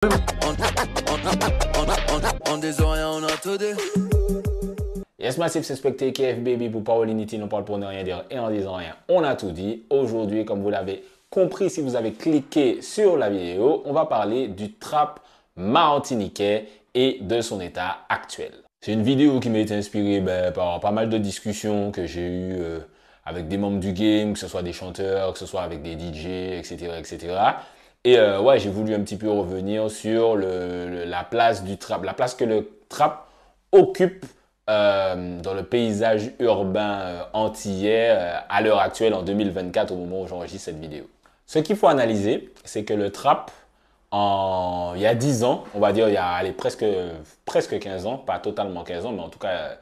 On disant rien, on a tout dit. Yes Massive, c'est Specté KF Baby pour Parole Inutile, on parle pour ne rien dire et en disant rien, on a tout dit. Aujourd'hui, comme vous l'avez compris, si vous avez cliqué sur la vidéo, on va parler du trap martiniquais et de son état actuel. C'est une vidéo qui m'a été inspirée par pas mal de discussions que j'ai eues avec des membres du game, que ce soit des chanteurs, que ce soit avec des DJ, etc. etc. Et ouais, j'ai voulu un petit peu revenir sur la place du trap, la place que le trap occupe dans le paysage urbain antillais à l'heure actuelle, en 2024, au moment où j'enregistre cette vidéo. Ce qu'il faut analyser, c'est que le trap, il y a 10 ans, on va dire, il y a allez, presque 15 ans, pas totalement 15 ans, mais en tout cas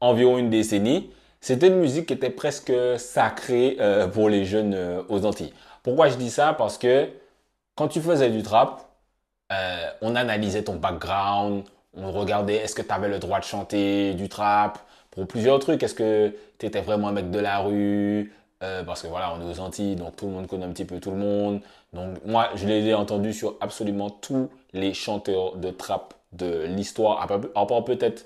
environ une décennie, c'était une musique qui était presque sacrée pour les jeunes aux Antilles. Pourquoi je dis ça? Parce que quand tu faisais du trap, on analysait ton background, on regardait est-ce que tu avais le droit de chanter du trap pour plusieurs trucs. Est-ce que tu étais vraiment un mec de la rue? Parce que voilà, on est aux Antilles, donc tout le monde connaît un petit peu tout le monde. Donc moi, je l'ai entendu sur absolument tous les chanteurs de trap de l'histoire, à part peut-être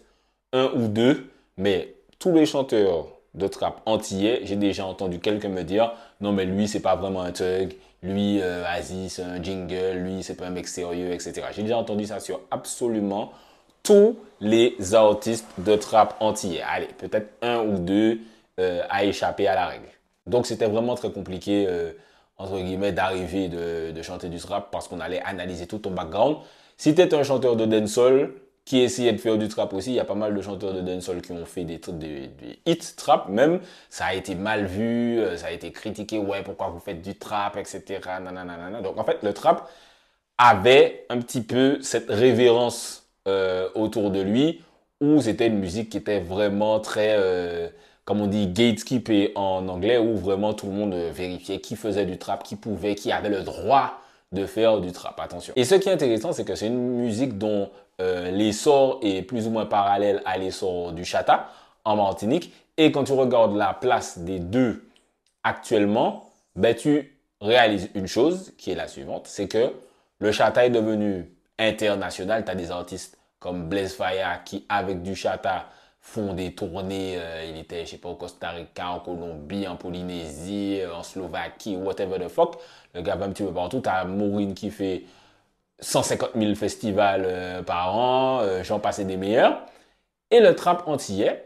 un ou deux, mais tous les chanteurs de trap antillais, j'ai déjà entendu quelqu'un me dire non mais lui c'est pas vraiment un thug, lui vas-y c'est un jingle, lui c'est pas un mec sérieux, etc. J'ai déjà entendu ça sur absolument tous les artistes de trap antillais. Allez, peut-être un ou deux à échapper à la règle. Donc c'était vraiment très compliqué entre guillemets d'arriver de chanter du trap parce qu'on allait analyser tout ton background. Si tu es un chanteur de dancehall qui essayait de faire du trap aussi, il y a pas mal de chanteurs de dancehall qui ont fait des hits trap même. Ça a été mal vu, ça a été critiqué, ouais pourquoi vous faites du trap, etc. Nanana. Donc en fait le trap avait un petit peu cette révérence autour de lui où c'était une musique qui était vraiment très comme on dit, gatekeepé en anglais, où vraiment tout le monde vérifiait qui faisait du trap, qui pouvait, qui avait le droit de faire du trap. Attention. Et ce qui est intéressant, c'est que c'est une musique dont l'essor est plus ou moins parallèle à l'essor du chata en Martinique. Et quand tu regardes la place des deux actuellement, ben, tu réalises une chose qui est la suivante, c'est que le chata est devenu international. Tu as des artistes comme Blaze Fire qui, avec du chata, font des tournées. Il était, je sais pas, au Costa Rica, en Colombie, en Polynésie, en Slovaquie, whatever the fuck. Le gars va un petit peu partout. Tu as Maureen qui fait 150 000 festivals par an, j'en passais des meilleurs. Et le trap antillais,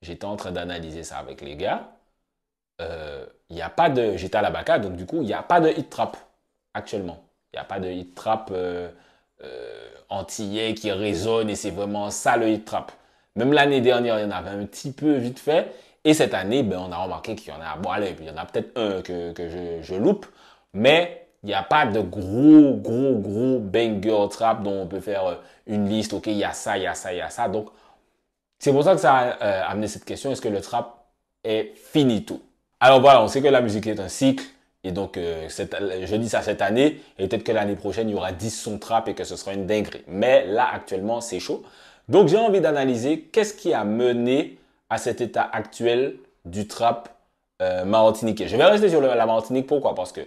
j'étais en train d'analyser ça avec les gars. Y a pas de, j'étais à la Baca, donc du coup, il n'y a pas de hit trap actuellement. Il n'y a pas de hit trap antillais qui résonne et c'est vraiment ça le hit trap. Même l'année dernière, il y en avait un petit peu vite fait. Et cette année, ben, on a remarqué qu'il y en a, bon allez, il y en a peut-être un que je loupe, mais il n'y a pas de gros banger trap dont on peut faire une liste. Ok, il y a ça, il y a ça, il y a ça. Donc, c'est pour ça que ça a amené cette question. Est-ce que le trap est finito? Alors voilà, on sait que la musique est un cycle. Et donc, je dis ça cette année. Et peut-être que l'année prochaine, il y aura 10 sons trap et que ce sera une dinguerie. Mais là, actuellement, c'est chaud. Donc, j'ai envie d'analyser qu'est-ce qui a mené à cet état actuel du trap martiniquais. Je vais rester sur la Martinique. Pourquoi? Parce que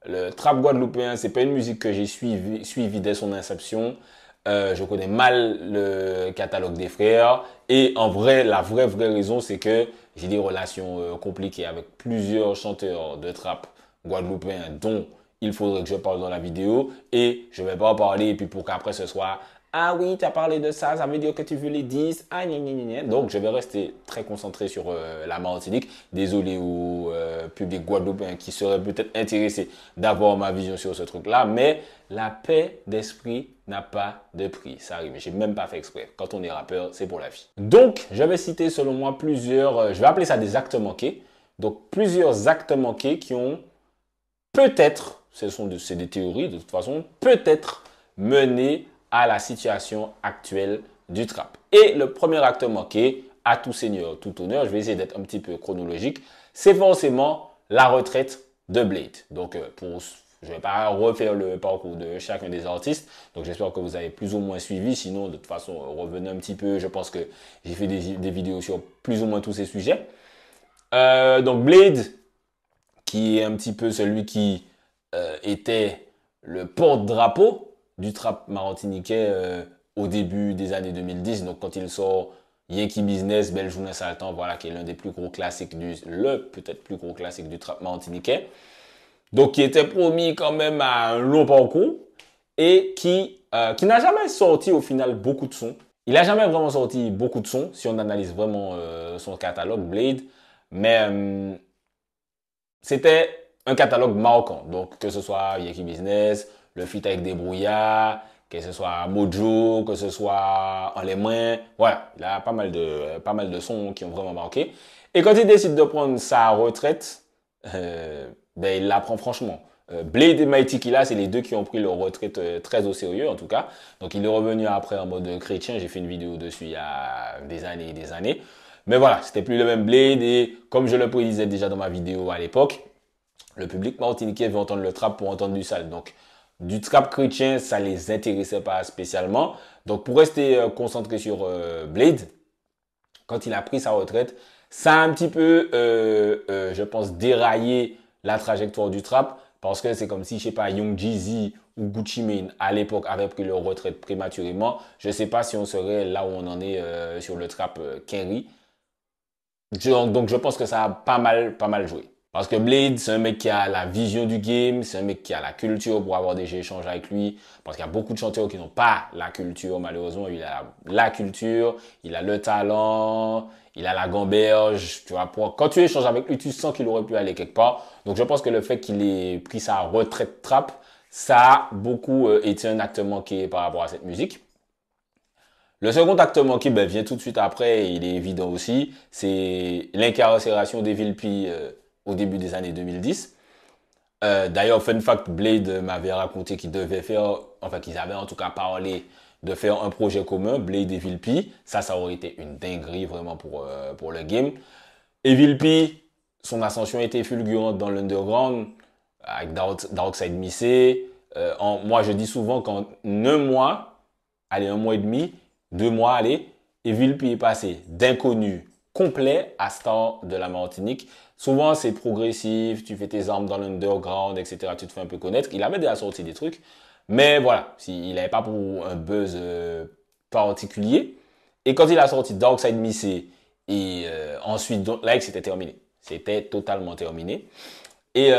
le trap guadeloupéen, c'est pas une musique que j'ai suivi dès son inception. Je connais mal le catalogue des frères. Et en vrai, la vraie raison, c'est que j'ai des relations compliquées avec plusieurs chanteurs de trap guadeloupéens dont il faudrait que je parle dans la vidéo. Et je vais pas en parler et puis pour qu'après ce soit ah oui, tu as parlé de ça, ça veut dire que tu veux les 10. Ah, gna, gna, gna. Donc, je vais rester très concentré sur la Martinique. Désolé au public guadeloupéen qui serait peut-être intéressé d'avoir ma vision sur ce truc-là. Mais la paix d'esprit n'a pas de prix. Ça arrive. J'ai même pas fait exprès. Quand on est rappeur, c'est pour la vie. Donc, je vais citer selon moi plusieurs, je vais appeler ça des actes manqués. Donc, plusieurs actes manqués qui ont peut-être, c'est des théories de toute façon, peut-être mené à la situation actuelle du trap. Et le premier acte manqué, à tout seigneur, tout honneur, je vais essayer d'être un petit peu chronologique, c'est forcément la retraite de Blade. Donc, je ne vais pas refaire le parcours de chacun des artistes, donc j'espère que vous avez plus ou moins suivi, sinon de toute façon, revenez un petit peu, je pense que j'ai fait des vidéos sur plus ou moins tous ces sujets. Donc Blade, qui est un petit peu celui qui était le porte-drapeau du trap martiniquais au début des années 2010. Donc quand il sort Yankee Business, Belle Journée Sale Temps, voilà, qui est l'un des plus gros classiques peut-être plus gros classique du trap martiniquais. Donc qui était promis quand même à un long parcours et qui n'a jamais sorti au final beaucoup de sons. Il n'a jamais vraiment sorti beaucoup de sons si on analyse vraiment son catalogue Blade, mais c'était un catalogue marquant. Donc que ce soit Yankee Business, le feat avec Débrouillard, que ce soit Mojo, que ce soit En les mains, voilà, il a pas mal de sons qui ont vraiment marqué. Et quand il décide de prendre sa retraite, ben il la prend franchement. Blade et Mighty Killa, c'est les deux qui ont pris leur retraite très au sérieux en tout cas. Donc il est revenu après en mode chrétien. J'ai fait une vidéo dessus il y a des années et des années. Mais voilà, c'était plus le même Blade et comme je le prédisais déjà dans ma vidéo à l'époque, le public martiniquais veut entendre le trap pour entendre du sale. Donc du trap chrétien, ça les intéressait pas spécialement. Donc pour rester concentré sur Blade, quand il a pris sa retraite, ça a un petit peu, je pense, déraillé la trajectoire du trap parce que c'est comme si, je sais pas, Young Jeezy ou Gucci Mane à l'époque avaient pris leur retraite prématurément. Je sais pas si on serait là où on en est sur le trap Kenry. Donc je pense que ça a pas mal joué. Parce que Blade, c'est un mec qui a la vision du game, c'est un mec qui a la culture pour avoir des échanges avec lui. Parce qu'il y a beaucoup de chanteurs qui n'ont pas la culture, malheureusement. Il a la culture, il a le talent, il a la gamberge. Tu vois, quand tu échanges avec lui, tu sens qu'il aurait pu aller quelque part. Donc je pense que le fait qu'il ait pris sa retraite trap, ça a beaucoup été un acte manqué par rapport à cette musique. Le second acte manqué vient tout de suite après, et il est évident aussi, c'est l'incarcération d'Evil P au début des années 2010. D'ailleurs, fun fact, Blade m'avait raconté qu'ils devaient faire, enfin qu'ils avaient en tout cas parlé de faire un projet commun, Blade et Evil P. Ça aurait été une dinguerie vraiment pour le game. Evil P, son ascension était fulgurante dans l'underground, avec Darkside Missé. Moi, je dis souvent qu'en un mois, allez, un mois et demi, 2 mois, allez, Evil P est passé d'inconnu complet à star de la Martinique. Souvent, c'est progressif, tu fais tes armes dans l'underground, etc. Tu te fais un peu connaître. Il avait déjà sorti des trucs, mais voilà, il n'avait pas pour un buzz particulier. Et quand il a sorti Darkside Missy et ensuite Don't Like, c'était terminé. C'était totalement terminé. Et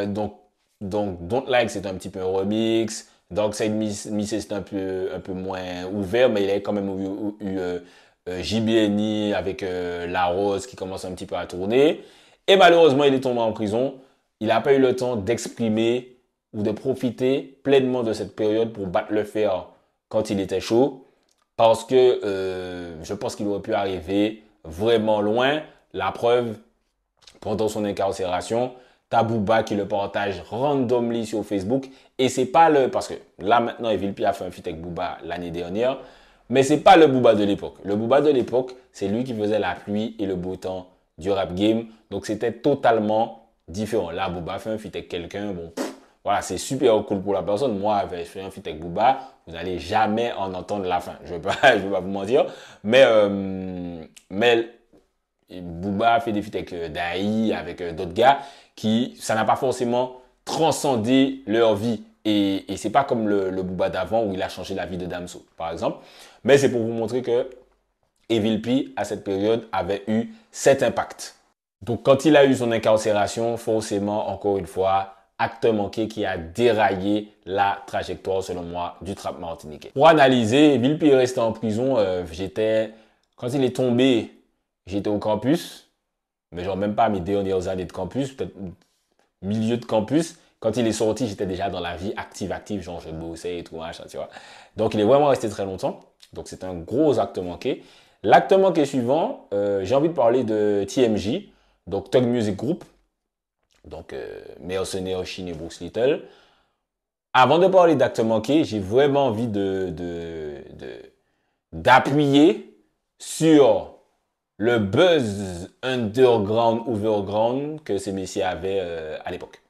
donc Don't Like, c'était un petit peu un remix. Darkside Missy, c'était un peu moins ouvert, mais il avait quand même eu JBNI avec La Rose qui commence un petit peu à tourner. Et malheureusement, il est tombé en prison. Il n'a pas eu le temps d'exprimer ou de profiter pleinement de cette période pour battre le fer quand il était chaud. Parce que je pense qu'il aurait pu arriver vraiment loin. La preuve, pendant son incarcération, t'as Booba qui le partage randomly sur Facebook. Et c'est pas le... Parce que là, maintenant, Evil P a fait un feat avec Booba l'année dernière. Mais c'est pas le Booba de l'époque. Le Booba de l'époque, c'est lui qui faisait la pluie et le beau temps du rap game. Donc, c'était totalement différent. Là, Booba fait un feat avec quelqu'un. Bon, voilà, c'est super cool pour la personne. Moi, je fais un feat avec Booba. Vous n'allez jamais en entendre la fin. Je ne vais pas vous mentir. Mais Booba fait des feats avec Daï, avec d'autres gars ça n'a pas forcément transcendé leur vie. Et c'est pas comme le Booba d'avant où il a changé la vie de Damso, par exemple. Mais c'est pour vous montrer que Evil P, à cette période, avait eu cet impact. Donc, quand il a eu son incarcération, forcément, encore une fois, acte manqué qui a déraillé la trajectoire, selon moi, du trap martiniquais. Pour analyser, Evil P est resté en prison. Quand il est tombé, j'étais au campus. Mais genre même pas mes dernières années de campus, peut-être milieu de campus. Quand il est sorti, j'étais déjà dans la vie active, genre je bossais et tout, machin, tu vois. Donc il est vraiment resté très longtemps. Donc c'est un gros acte manqué. L'acte manqué suivant, j'ai envie de parler de TMJ, donc Thug Music Group. Donc Mercenaires, Chine et Brooks Little. Avant de parler d'acte manqué, j'ai vraiment envie d'appuyer sur le buzz underground, overground que ces messieurs avaient à l'époque.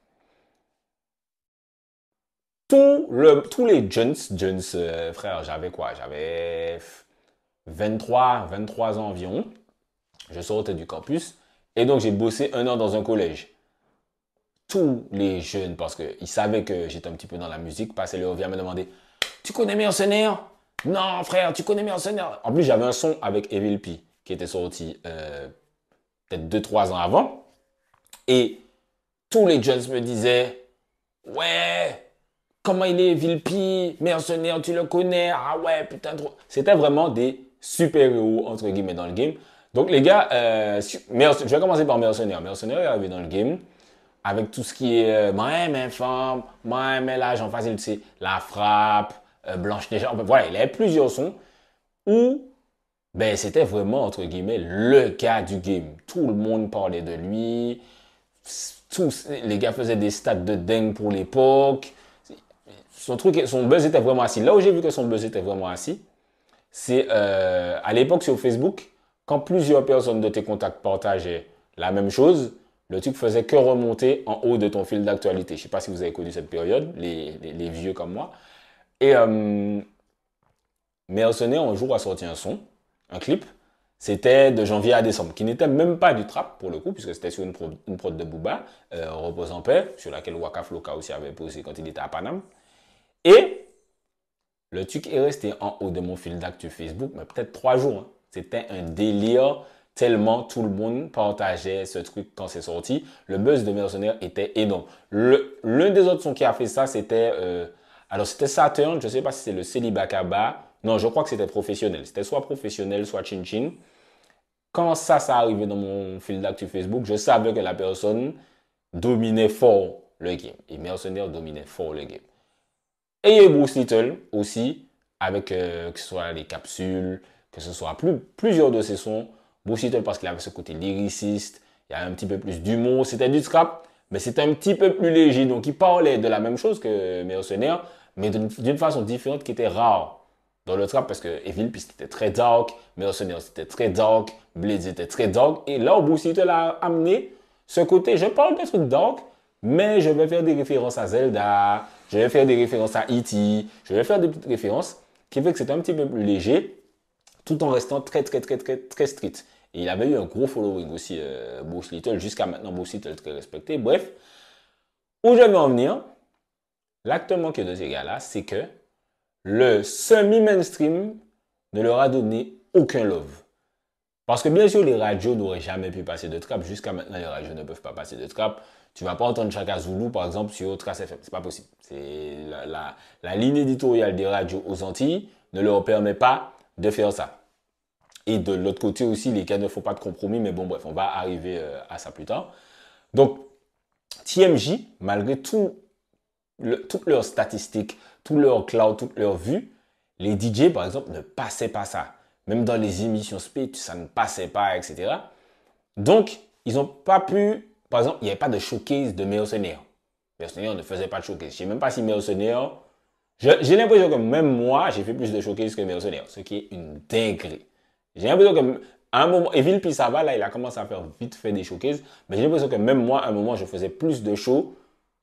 Tous les jeunes frère, j'avais quoi? J'avais 23 ans environ. Je sortais du campus et donc j'ai bossé 1 an dans un collège. Tous les jeunes, parce qu'ils savaient que j'étais un petit peu dans la musique, passaient leur vie à me demander tu connais Mercenaire? Non, frère, tu connais Mercenaire? En plus, j'avais un son avec Evil P qui était sorti peut-être 2-3 ans avant. Et tous les jeunes me disaient, ouais, comment il est, Evil P, Mercenaire, tu le connais? Ah ouais, putain, trop. C'était vraiment des super-héros, entre guillemets, dans le game. Donc, les gars, je vais commencer par Mercenaire. Mercenaire est arrivé dans le game avec tout ce qui est moi, mes femmes, moi, mes l'âge en facile, tu sais, la frappe, Blanche-Neige. Voilà, il avait plusieurs sons où ben, c'était vraiment, entre guillemets, le gars du game. Tout le monde parlait de lui. Tous les gars faisaient des stats de dingue pour l'époque. Son buzz était vraiment assis. Là où j'ai vu que son buzz était vraiment assis, c'est à l'époque sur Facebook, quand plusieurs personnes de tes contacts partageaient la même chose, le truc faisait que remonter en haut de ton fil d'actualité. Je ne sais pas si vous avez connu cette période, les vieux comme moi. Et Mercenaire, un jour, a sorti un son, un clip. C'était de janvier à décembre, qui n'était même pas du trap pour le coup, puisque c'était sur une prod de Booba, Repose en paix, sur laquelle Waka Flocka aussi avait posé quand il était à Paname. Et le truc est resté en haut de mon fil d'actu Facebook, mais peut-être 3 jours. Hein. C'était un délire, tellement tout le monde partageait ce truc quand c'est sorti. Le buzz de Mercenaire était énorme. L'un des autres sons qui a fait ça, c'était c'était Saturn, je ne sais pas si c'est le Célibacaba. Non, je crois que c'était professionnel. C'était soit professionnel, soit Chin Chin. Quand ça arrivait dans mon fil d'actu Facebook, je savais que la personne dominait fort le game. Et Mercenaire dominait fort le game. Et il y a Bruce Little aussi, avec que ce soit les capsules, que ce soit plusieurs de ses sons. Bruce Little parce qu'il avait ce côté lyriciste, il y avait un petit peu plus d'humour. C'était du scrap, mais c'était un petit peu plus léger. Donc il parlait de la même chose que Mercenaire, mais d'une façon différente qui était rare dans le trap parce que Evil P c'était très dark, Mercenaire c'était très dark, Blade était très dark. Et là où Bruce Little a amené ce côté, je parle de trucs dark, mais je vais faire des références à Zelda, je vais faire des références à E.T., je vais faire des petites références qui fait que c'est un petit peu plus léger, tout en restant très street. Et il avait eu un gros following aussi, Bruce Little, jusqu'à maintenant Bruce Little très respecté. Bref, où je vais en venir, l'acte manqué de ces gars-là, c'est que le semi-mainstream ne leur a donné aucun love. Parce que bien sûr, les radios n'auraient jamais pu passer de trap. Jusqu'à maintenant, les radios ne peuvent pas passer de trap. Tu ne vas pas entendre Chaka Zulu, par exemple, sur Trace FM. C'est pas possible. C'est la ligne éditoriale des radios aux Antilles ne leur permet pas de faire ça. Et de l'autre côté aussi, les gars ne font pas de compromis. Mais bon, bref, on va arriver à ça plus tard. Donc, TMJ, malgré toutes leurs statistiques, tout leur cloud, toutes leurs vues, les DJ, par exemple, ne passaient pas ça. Même dans les émissions speed, ça ne passait pas, etc. Donc, ils n'ont pas pu... Par exemple, il n'y avait pas de showcase de Mercenaire. Mercenaire ne faisait pas de showcase. Je ne sais même pas si Mercenaire... J'ai l'impression que même moi, j'ai fait plus de showcase que Mercenaire, ce qui est une dinguerie. J'ai l'impression que à un moment, Evil P ça va, là, il a commencé à faire vite fait des showcases, mais j'ai l'impression que même moi, à un moment, je faisais plus de shows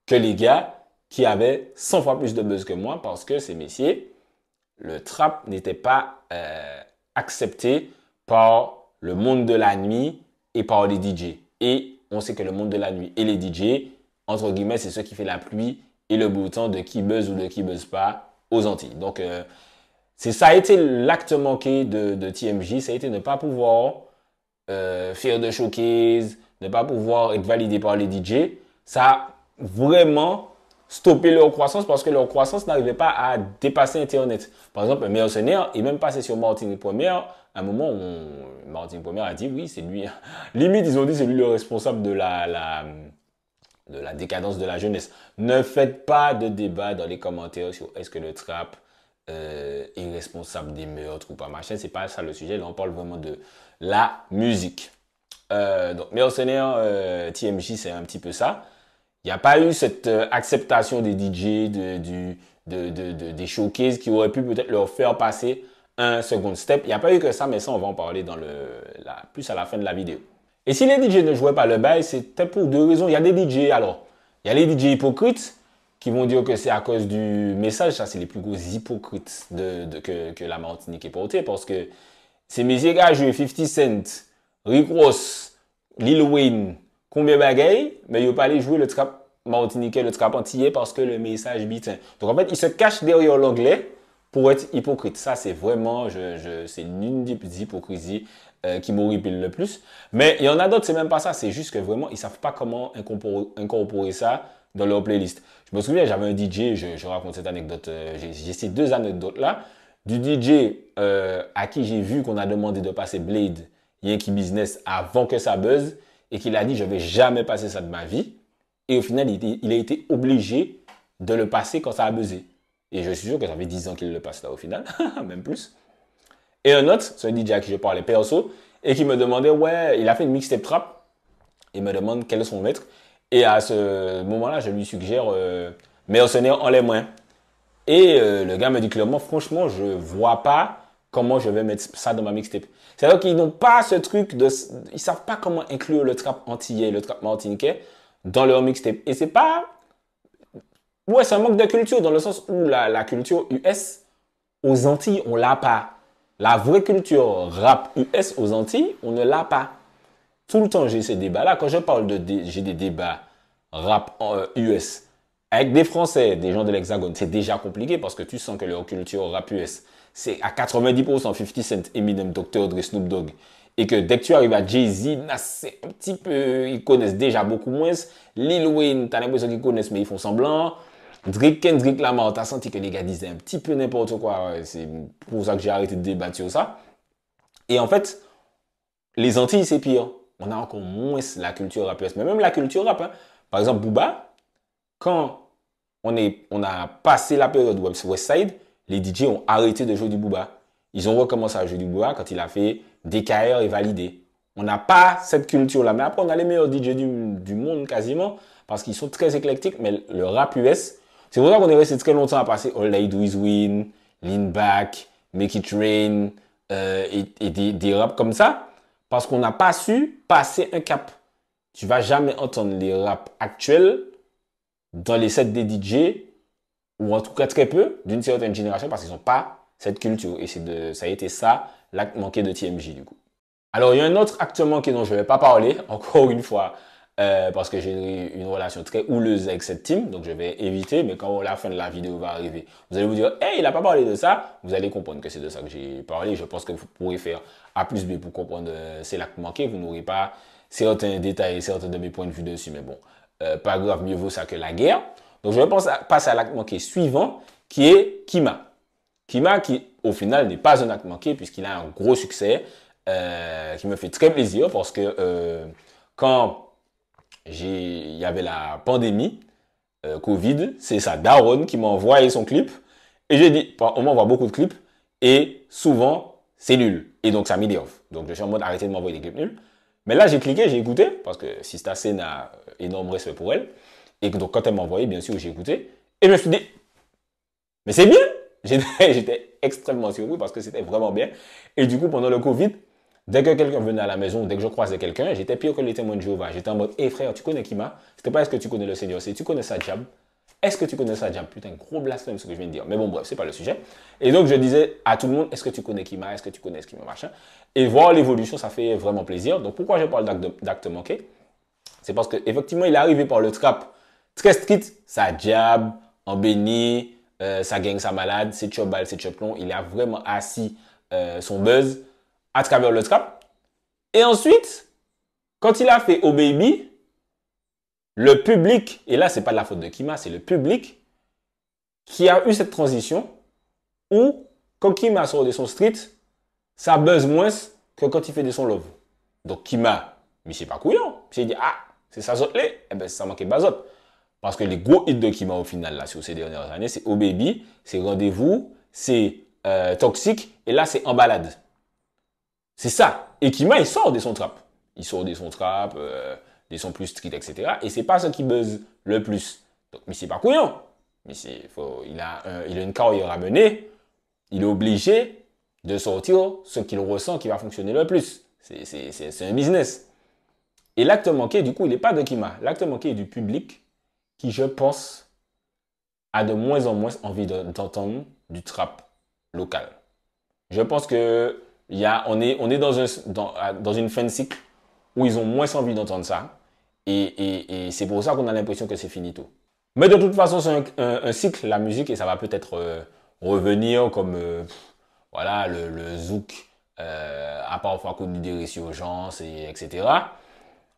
que les gars qui avaient 100 fois plus de buzz que moi, parce que ces messieurs, le trap n'était pas accepté par le monde de la nuit et par les DJ. Et on sait que le monde de la nuit et les DJ, entre guillemets, c'est ce qui fait la pluie et le beau temps de qui buzz ou de qui buzz pas aux Antilles. Donc, ça a été l'acte manqué de TMJ, ça a été ne pas pouvoir faire de showcase, ne pas pouvoir être validé par les DJ. Ça a vraiment stoppé leur croissance parce que leur croissance n'arrivait pas à dépasser Internet. Par exemple, Mercenaire est même passé sur Martinique Première. À un moment où Martinique Première a dit oui, c'est lui. Limite, ils ont dit c'est lui le responsable de la décadence de la jeunesse. Ne faites pas de débat dans les commentaires sur est-ce que le trap est responsable des meurtres ou pas, machin. C'est pas ça le sujet. Là, on parle vraiment de la musique. Donc, Mercenaire, TMJ, c'est un petit peu ça. Il n'y a pas eu cette acceptation des DJ, des showcases qui auraient pu peut-être leur faire passer un second step. Il n'y a pas eu que ça, mais ça, on va en parler plus à la fin de la vidéo. Et si les DJ ne jouaient pas le bail, c'était pour deux raisons. Il y a des DJ, alors, il y a les DJ hypocrites qui vont dire que c'est à cause du message. Ça, c'est les plus gros hypocrites que la Martinique est portée parce que ces messieurs gars jouent 50 Cent, Rick Ross, Lil Wayne, combien bagaille, mais ils n'ont pas allé jouer le trap antillais parce que le message bitin. Donc en fait, ils se cachent derrière l'anglais pour être hypocrite. Ça, c'est vraiment, c'est l'une des hypocrisies qui m'horripile le plus. Mais il y en a d'autres, c'est même pas ça. C'est juste que vraiment, ils savent pas comment incorporer ça dans leur playlist. Je me souviens, j'avais un DJ, je raconte cette anecdote, j'ai ces deux anecdotes là. Du DJ à qui j'ai vu qu'on a demandé de passer Blade, Yankee Business avant que ça buzz et qu'il a dit je vais jamais passer ça de ma vie. Et au final, il a été obligé de le passer quand ça a buzzé. Et je suis sûr que ça fait 10 ans qu'il le passe là au final, même plus. Et un autre, c'est un DJ à qui je parlais perso, et qui me demandait, ouais, il a fait une mixtape trap. Il me demande quel est son maître. Et à ce moment-là, je lui suggère Mercenaire en les mains. Et le gars me dit clairement, franchement, je vois pas comment je vais mettre ça dans ma mixtape. C'est-à-dire qu'ils n'ont pas ce truc de... Ils savent pas comment inclure le trap antillais, le trap martiniquais dans leur mixtape. Et c'est pas... Ouais, c'est un manque de culture dans le sens où la culture US, aux Antilles, on l'a pas. La vraie culture rap US aux Antilles, on ne l'a pas. Tout le temps, j'ai ces débats-là. Quand je parle j'ai des débats rap US avec des Français, des gens de l'Hexagone, c'est déjà compliqué parce que tu sens que leur culture rap US, c'est à 90% 50 Cent, Eminem, Dr. Dre, Snoop Dogg. Et que dès que tu arrives à Jay-Z, là, c'est un petit peu, ils connaissent déjà beaucoup moins. Lil Wayne, t'as l'impression qu'ils connaissent, mais ils font semblant. Kendrick Lamar, t'as senti que les gars disaient un petit peu n'importe quoi. C'est pour ça que j'ai arrêté de débattre sur ça. Et en fait, les Antilles, c'est pire. On a encore moins la culture rap US. Mais même la culture rap, hein. Par exemple, Booba, quand on a passé la période Westside, les DJ ont arrêté de jouer du Booba. Ils ont recommencé à jouer du Booba quand il a fait DKR et Validé. On n'a pas cette culture-là. Mais après, on a les meilleurs DJ du monde quasiment parce qu'ils sont très éclectiques. Mais le rap US, c'est pour ça qu'on est resté très longtemps à passer All I Do Is Win, Lean Back, Make It Rain et des raps comme ça parce qu'on n'a pas su passer un cap. Tu vas jamais entendre les raps actuels dans les sets des DJ ou en tout cas très peu d'une certaine génération parce qu'ils n'ont pas cette culture. Et ça a été ça, l'acte manqué de TMJ du coup. Alors, il y a un autre acte manqué dont je ne vais pas parler, encore une fois, parce que j'ai une relation très houleuse avec cette team, donc je vais éviter, mais quand la fin de la vidéo va arriver, vous allez vous dire, hey, il n'a pas parlé de ça, vous allez comprendre que c'est de ça que j'ai parlé. Je pense que vous pourrez faire A plus B pour comprendre c'est l'acte manqué, vous n'aurez pas certains détails, certains de mes points de vue dessus, mais bon, pas grave, mieux vaut ça que la guerre. Donc, je vais passer à l'acte manqué suivant, qui est Kima. Kima, qui, au final, n'est pas un acte manqué, puisqu'il a un gros succès, qui me fait très plaisir, parce que quand il y avait la pandémie, Covid, c'est sa daronne qui m'a envoyé son clip, et j'ai dit, on m'envoie beaucoup de clips, et souvent, c'est nul. Et donc, ça m'énerve. Donc, je suis en mode, arrêtez de m'envoyer des clips nuls. Mais là, j'ai cliqué, j'ai écouté, parce que Sista C a énorme respect pour elle. Et donc, quand elle m'a envoyé, bien sûr, j'ai écouté. Et je me suis dit, mais c'est bien! J'étais extrêmement surpris parce que c'était vraiment bien. Et du coup, pendant le Covid, dès que quelqu'un venait à la maison, dès que je croisais quelqu'un, j'étais pire que les témoins de Jéhovah. J'étais en mode, hé frère, tu connais Kima? C'était pas est-ce que tu connais le Seigneur, c'est tu connais sa diable? Est-ce que tu connais sa diable? Putain, gros blasphème ce que je viens de dire. Mais bon, bref, c'est pas le sujet. Et donc, je disais à tout le monde, est-ce que tu connais Kima? Est-ce que tu connais ce Kima, machin? Et voir l'évolution, ça fait vraiment plaisir. Donc, pourquoi je parle d'acte manqué? C'est parce qu'effectivement, il est arrivé par le trap très street, sa diable, en béni, sa gang, sa malade, c'est chobal, c'est choplon. Il a vraiment assis son buzz à travers le trap. Et ensuite, quand il a fait Oh Baby, le public, et là, c'est pas de la faute de Kima, c'est le public qui a eu cette transition où, quand Kima sort de son street, ça buzz moins que quand il fait de son love. Donc Kima, mais c'est pas couillon. Il dit, ah, c'est ça zotte là, eh ben, ça manquait pas zotte. Parce que les gros hits de Kima au final, là, sur ces dernières années, c'est Oh Baby, c'est Rendez-vous, c'est Toxique, et là, c'est En Balade. C'est ça. Et Kima, il sort de son trap. Il sort de son trap, des sons plus street, etc. Et c'est pas ce qui buzz le plus. Donc, mais c'est pas couillon. Mais il a une carrière à mener. Il est obligé de sortir ce qu'il ressent qui va fonctionner le plus. C'est un business. Et l'acte manqué, du coup, il n'est pas de Kima. L'acte manqué est du public qui, je pense, a de moins en moins envie d'entendre du trap local. Je pense que on est dans une fin de cycle où ils ont moins envie d'entendre ça. Et c'est pour ça qu'on a l'impression que c'est finito. Mais de toute façon, c'est un cycle, la musique, et ça va peut-être revenir comme voilà le zouk à parfois connu des résurgences et etc.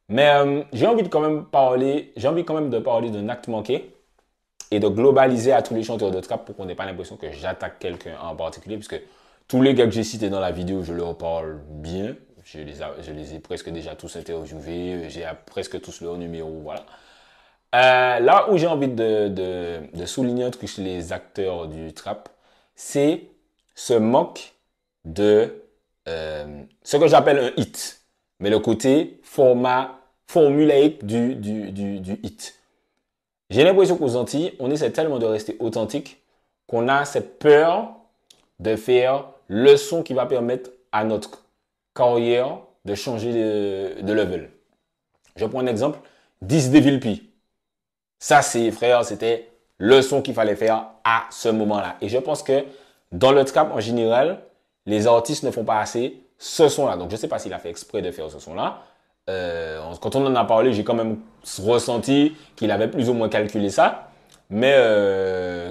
Mais j'ai envie de quand même de parler d'un acte manqué et de globaliser à tous les chanteurs de trap pour qu'on n'ait pas l'impression que j'attaque quelqu'un en particulier, puisque tous les gars que j'ai cités dans la vidéo, je leur parle bien. Je les ai presque déjà tous interviewés, j'ai presque tous leurs numéros, voilà. Là où j'ai envie de souligner un truc chez les acteurs du trap, c'est ce manque de ce que j'appelle un hit, mais le côté formulaïque du hit. J'ai l'impression qu'aux Antilles, on essaie tellement de rester authentique qu'on a cette peur de faire le son qui va permettre à notre carrière de changer de level. Je prends un exemple, 10 Devil P. Ça, frère, c'était le son qu'il fallait faire à ce moment-là. Et je pense que dans le trap en général, les artistes ne font pas assez ce son-là. Donc, je ne sais pas s'il a fait exprès de faire ce son-là. Quand on en a parlé, j'ai quand même ressenti qu'il avait plus ou moins calculé ça, mais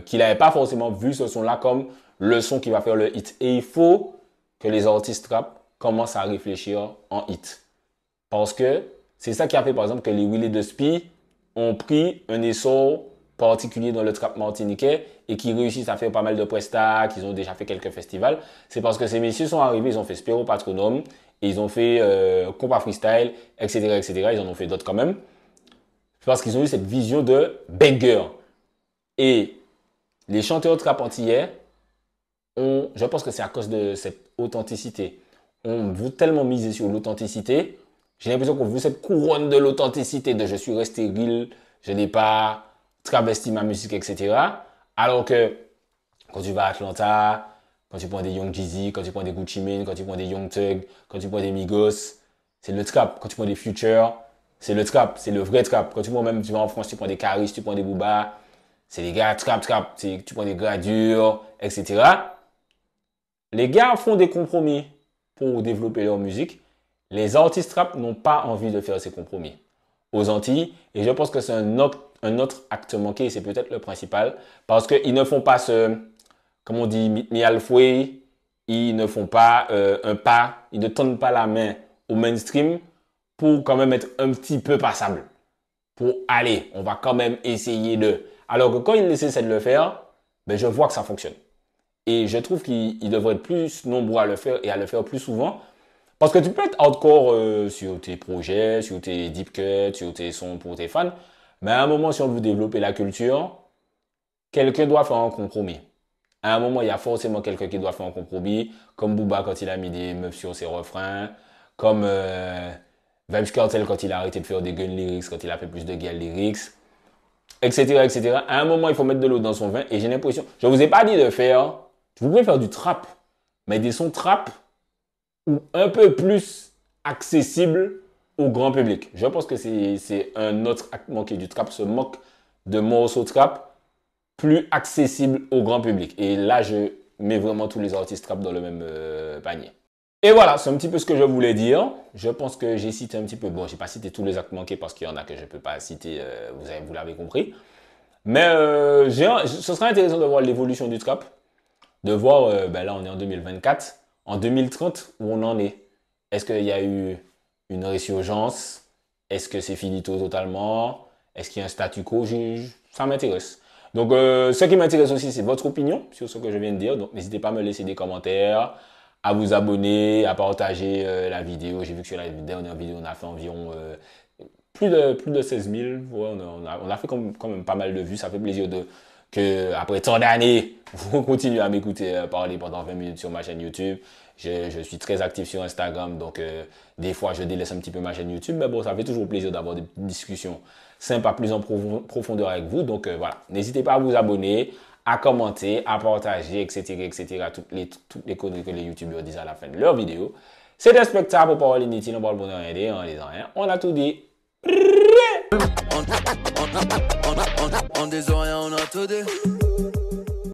qu'il n'avait pas forcément vu ce son-là comme le son qui va faire le hit. Et il faut que les artistes rap commencent à réfléchir en hit. Parce que c'est ça qui a fait par exemple que les Willy de Spi ont pris un essor particulier dans le trap martiniquais et qui réussissent à faire pas mal de prestats, qu'ils ont déjà fait quelques festivals. C'est parce que ces messieurs sont arrivés, ils ont fait Spiro Patronum, et ils ont fait Compa Freestyle, etc., etc. Ils en ont fait d'autres quand même. Parce qu'ils ont eu cette vision de banger. Et les chanteurs trap antillais, je pense que c'est à cause de cette authenticité. On veut tellement miser sur l'authenticité. J'ai l'impression qu'on veut cette couronne de l'authenticité, de je suis resté real, je n'ai pas travesti ma musique, etc. Alors que quand tu vas à Atlanta, quand tu prends des Young Jeezy, quand tu prends des Gucci Mane, quand tu prends des Young Thug, quand tu prends des Migos, c'est le trap. Quand tu prends des Future, c'est le trap, c'est le vrai trap. Quand tu vas en France, tu prends des Caris, tu prends des Booba, c'est les gars trap. Tu prends des gars durs, etc. Les gars font des compromis pour développer leur musique. Les artistes rap n'ont pas envie de faire ces compromis aux Antilles. Et je pense que c'est un autre acte manqué, et c'est peut-être le principal, parce qu'ils ne font pas comme on dit, mi-alfoué, ils ne font pas un pas, ils ne tendent pas la main au mainstream pour quand même être un petit peu passable. Pour aller, on va quand même essayer de... Alors que quand ils essaient de le faire, ben je vois que ça fonctionne. Et je trouve qu'ils devraient être plus nombreux à le faire et à le faire plus souvent. Parce que tu peux être hardcore sur tes projets, sur tes deep cuts, sur tes sons pour tes fans. Mais à un moment, si on veut développer la culture, quelqu'un doit faire un compromis. À un moment, il y a forcément quelqu'un qui doit faire un compromis. Comme Booba quand il a mis des meufs sur ses refrains. Comme Vybz Kartel quand il a arrêté de faire des gun lyrics, quand il a fait plus de girl lyrics. Etc., etc. À un moment, il faut mettre de l'eau dans son vin. Et j'ai l'impression... Je ne vous ai pas dit de faire... Vous pouvez faire du trap. Mais des sons trap ou un peu plus accessible au grand public. Je pense que c'est un autre acte manqué du trap, se moque de morceaux trap plus accessible au grand public. Et là, je mets vraiment tous les artistes trap dans le même panier. Et voilà, c'est un petit peu ce que je voulais dire. Je pense que j'ai cité un petit peu, bon, j'ai pas cité tous les actes manqués parce qu'il y en a que je peux pas citer, vous l'avez compris. Mais ce serait intéressant de voir l'évolution du trap, de voir, ben là on est en 2024, en 2030, où on en est. Est-ce qu'il y a eu une résurgence? Est-ce que c'est finito totalement? Est-ce qu'il y a un statu quo? Ça m'intéresse. Donc, ce qui m'intéresse aussi, c'est votre opinion sur ce que je viens de dire. Donc, n'hésitez pas à me laisser des commentaires, à vous abonner, à partager la vidéo. J'ai vu que sur la dernière vidéo, on a fait environ plus de 16 000. Ouais, on a fait quand même pas mal de vues. Ça fait plaisir que après tant d'années, vous continuez à m'écouter parler pendant 20 minutes sur ma chaîne YouTube. Je suis très actif sur Instagram, donc des fois je délaisse un petit peu ma chaîne YouTube, mais bon, ça fait toujours plaisir d'avoir des discussions sympas, plus en profondeur avec vous. Donc voilà, n'hésitez pas à vous abonner, à commenter, à partager, etc., etc. Toutes les conneries que les YouTubeurs disent à la fin de leur vidéo. C'était Spectacle pour Parole Inutile, on parle pour ne rien dire, en disant rien. On a tout dit. On disant rien, on a tout dit.